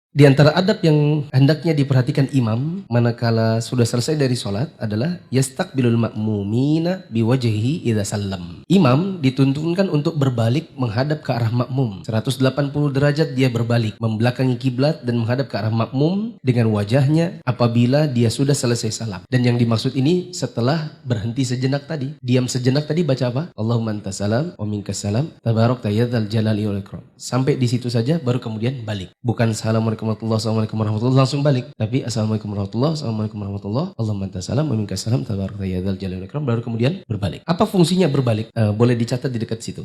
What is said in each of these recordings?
Di antara adab yang hendaknya diperhatikan imam manakala sudah selesai dari sholat adalah yastaqbilul ma'mumina biwajhihi idza sallam. Imam dituntunkan untuk berbalik menghadap ke arah makmum. 180 derajat dia berbalik, membelakangi kiblat dan menghadap ke arah makmum dengan wajahnya apabila dia sudah selesai salam. Dan yang dimaksud ini setelah berhenti sejenak tadi. Diam sejenak tadi baca apa? Allahumma antas salam wa minkas salam tabarakta ya dzal jalali wal ikram. Sampai di situ saja baru kemudian balik. Bukan Assalamualaikum warahmatullahi langsung balik. Tapi Assalamualaikum warahmatullahi Allahumma antas salam wa minkas salam tabarakta ya dzal jalali wal ikram baru kemudian berbalik. Apa fungsinya berbalik? Boleh dicatat di dekat situ.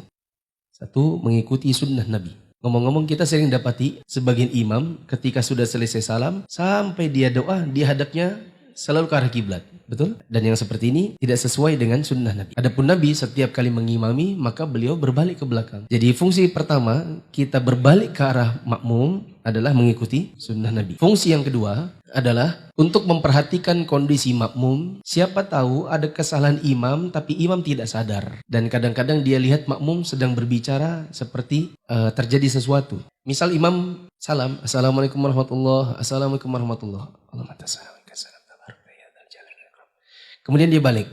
Satu, mengikuti sunnah Nabi. Ngomong-ngomong kita sering dapati sebagian imam ketika sudah selesai salam sampai dia doa dia hadapnya selalu ke arah kiblat. Betul? Dan yang seperti ini tidak sesuai dengan sunnah Nabi. Adapun Nabi setiap kali mengimami maka beliau berbalik ke belakang. Jadi fungsi pertama kita berbalik ke arah makmum adalah mengikuti sunnah Nabi. Fungsi yang kedua adalah untuk memperhatikan kondisi makmum. Siapa tahu ada kesalahan imam tapi imam tidak sadar. Dan kadang-kadang dia lihat makmum sedang berbicara seperti terjadi sesuatu. Misal imam salam, Assalamualaikum warahmatullahi wabarakatuh. Kemudian dia balik.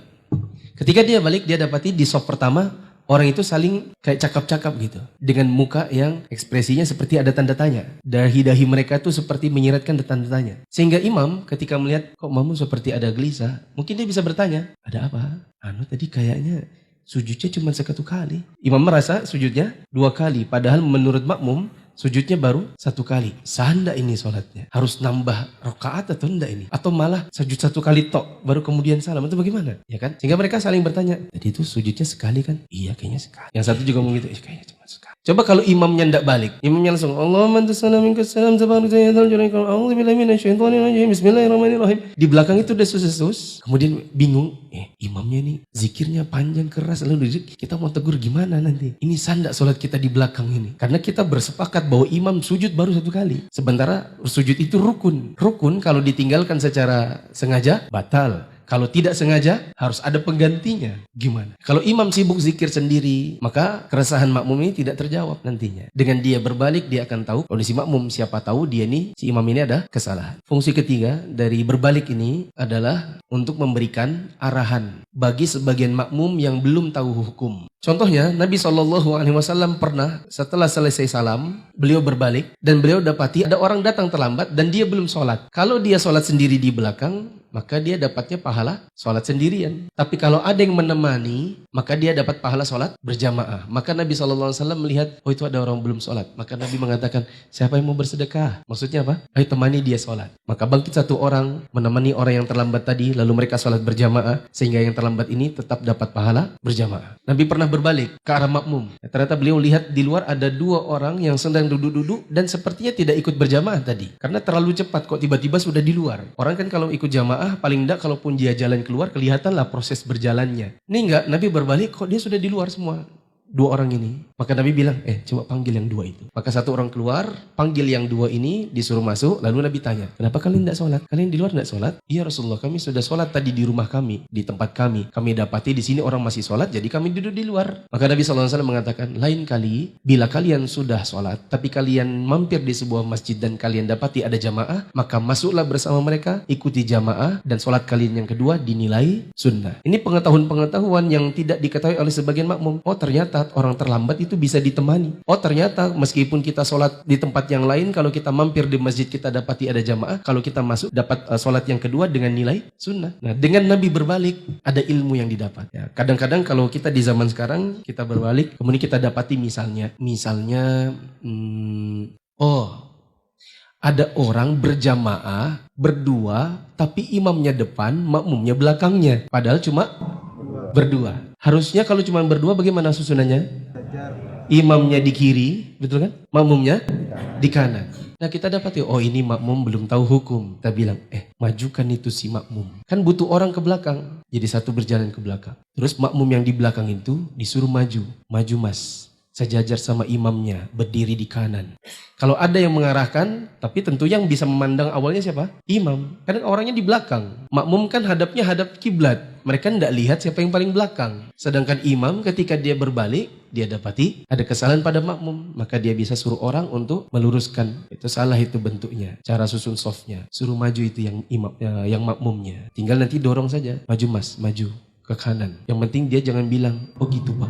Ketika dia balik, dia dapati di saf pertama, orang itu saling kayak cakap-cakap gitu. Dengan muka yang ekspresinya seperti ada tanda tanya. Dahi-dahi mereka itu seperti menyiratkan tanda tanya. Sehingga imam ketika melihat, kok makmum seperti ada gelisah, mungkin dia bisa bertanya, ada apa? Tadi kayaknya sujudnya cuma satu kali. Imam merasa sujudnya 2 kali. Padahal menurut makmum, sujudnya baru 1 kali. Sah ndak ini sholatnya? Harus nambah rakaat atau ndak ini? Atau malah sujud 1 kali tok baru kemudian salam? Itu bagaimana? Ya kan? Sehingga mereka saling bertanya. Tadi itu sujudnya sekali kan? Iya kayaknya sekali. Yang satu juga ngomong gitu. Kayaknya cuma sekali. Coba kalau imamnya ndak balik. Imamnya langsung Allahumma antas salam minkas salam tabarakta ya dzal jalali wal ikram. A'udzubillahi minasyaitonir rajim. Bismillahirrahmanirrahim. Di belakang itu udah sus. Kemudian bingung. Imamnya ini zikirnya panjang keras lalu kita mau tegur gimana nanti? Ini sandak sholat kita di belakang ini. Karena kita bersepakat bahwa imam sujud baru 1 kali. Sementara sujud itu rukun. Rukun kalau ditinggalkan secara sengaja batal. Kalau tidak sengaja harus ada penggantinya. Gimana? Kalau imam sibuk zikir sendiri, maka keresahan makmum ini tidak terjawab nantinya. Dengan dia berbalik, dia akan tahu kondisi makmum. Siapa tahu dia nih, si imam ini ada kesalahan. Fungsi ketiga dari berbalik ini adalah untuk memberikan arahan bagi sebagian makmum yang belum tahu hukum. Contohnya Nabi SAW pernah setelah selesai salam, beliau berbalik dan beliau dapati ada orang datang terlambat dan dia belum sholat. Kalau dia sholat sendiri di belakang, maka dia dapatnya pahala sholat sendirian. Tapi kalau ada yang menemani, maka dia dapat pahala sholat berjamaah. Maka Nabi SAW melihat, oh itu ada orang belum sholat. Maka Nabi mengatakan, siapa yang mau bersedekah? Maksudnya apa? Ayo temani dia sholat. Maka bangkit 1 orang menemani orang yang terlambat tadi, lalu mereka sholat berjamaah, sehingga yang terlambat ini tetap dapat pahala berjamaah. Nabi pernah berbalik ke arah makmum. Ternyata beliau lihat di luar ada 2 orang yang sedang duduk-duduk dan sepertinya tidak ikut berjamaah tadi. Karena terlalu cepat kok tiba-tiba sudah di luar. Orang kan kalau ikut jamaah, paling enggak kalaupun dia jalan keluar kelihatanlah proses berjalannya. Ini enggak, Nabi berbalik kok dia sudah di luar semua. 2 orang ini. Maka Nabi bilang, coba panggil yang 2 itu. Maka 1 orang keluar, panggil yang 2 ini, disuruh masuk. Lalu Nabi tanya, kenapa kalian tidak sholat? Kalian di luar tidak sholat? Iya Rasulullah, kami sudah sholat tadi di rumah kami, di tempat kami. Kami dapati di sini orang masih sholat, jadi kami duduk di luar. Maka Nabi SAW mengatakan, lain kali, bila kalian sudah sholat, tapi kalian mampir di sebuah masjid dan kalian dapati ada jamaah, maka masuklah bersama mereka, ikuti jamaah, dan sholat kalian yang kedua dinilai sunnah. Ini pengetahuan yang tidak diketahui oleh sebagian makmum. Oh ternyata orang terlambat itu bisa ditemani. Oh ternyata meskipun kita sholat di tempat yang lain, kalau kita mampir di masjid kita dapati ada jamaah, kalau kita masuk dapat sholat yang kedua dengan nilai sunnah. Nah dengan Nabi berbalik ada ilmu yang didapat. Ya, kadang-kadang kalau kita di zaman sekarang kita berbalik, kemudian kita dapati misalnya ada orang berjamaah berdua tapi imamnya depan, makmumnya belakangnya. Padahal cuma berdua. Harusnya kalau cuma berdua bagaimana susunannya? Imamnya di kiri, betul kan? Makmumnya di kanan. Nah kita dapat ini makmum belum tahu hukum. Kita bilang, majukan itu si makmum. Kan butuh orang ke belakang. Jadi 1 berjalan ke belakang. Terus makmum yang di belakang itu disuruh maju. Maju mas. Sejajar sama imamnya, berdiri di kanan. Kalau ada yang mengarahkan, tapi tentu yang bisa memandang awalnya siapa? Imam. Karena orangnya di belakang. Makmum kan hadapnya hadap kiblat. Mereka tidak lihat siapa yang paling belakang. Sedangkan imam ketika dia berbalik, dia dapati ada kesalahan pada makmum. Maka dia bisa suruh orang untuk meluruskan. Itu salah itu bentuknya. Cara susun softnya. Suruh maju itu yang imam, yang makmumnya. Tinggal nanti dorong saja. Maju mas, maju ke kanan. Yang penting dia jangan bilang, oh gitu pak.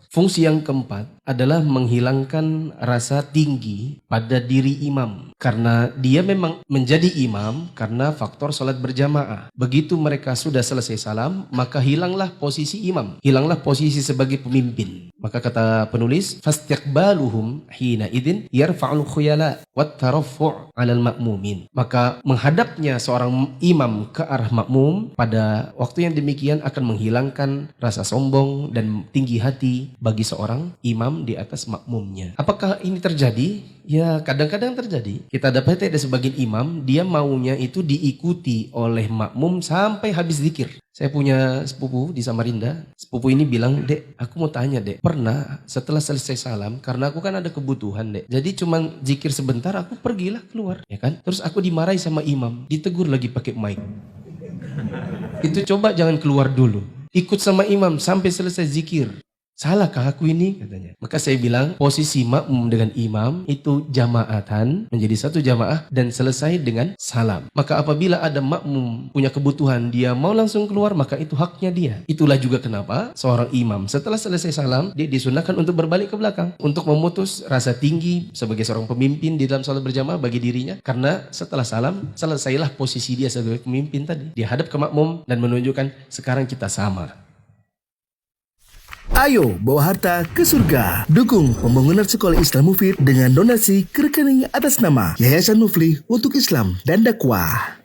Fungsi yang keempat adalah menghilangkan rasa tinggi pada diri imam. Karena dia memang menjadi imam karena faktor sholat berjamaah. Begitu mereka sudah selesai salam, maka hilanglah posisi imam. Hilanglah posisi sebagai pemimpin. Maka kata penulis, fastiqbaluhum hina idin yarfa'ul khuyala wat taraffu' 'alal ma'mumin. Maka menghadapnya seorang imam ke arah makmum pada waktu yang demikian akan menghilangkan rasa sombong dan tinggi hati bagi seorang imam di atas makmumnya. Apakah ini terjadi? Ya kadang-kadang terjadi. Kita dapat ada sebagian imam, dia maunya itu diikuti oleh makmum sampai habis zikir. Saya punya sepupu di Samarinda. Sepupu ini bilang, dek aku mau tanya dek, pernah setelah selesai salam, karena aku kan ada kebutuhan dek. Jadi cuman zikir sebentar aku pergilah keluar. Ya kan? Terus aku dimarahi sama imam, ditegur lagi pakai mic. Itu coba jangan keluar dulu. Ikut sama imam sampai selesai zikir. Salahkah aku ini? Katanya. Maka saya bilang posisi makmum dengan imam itu jamaatan, menjadi satu jamaah dan selesai dengan salam. Maka apabila ada makmum punya kebutuhan, dia mau langsung keluar, maka itu haknya dia. Itulah juga kenapa seorang imam setelah selesai salam, dia disunahkan untuk berbalik ke belakang. Untuk memutus rasa tinggi sebagai seorang pemimpin di dalam salat berjamaah bagi dirinya. Karena setelah salam, selesailah posisi dia sebagai pemimpin tadi. Dia hadap ke makmum dan menunjukkan sekarang kita sama. Ayo bawa harta ke surga. Dukung pembangunan sekolah Islam Mufid dengan donasi ke rekening atas nama Yayasan Muflih untuk Islam dan Dakwah.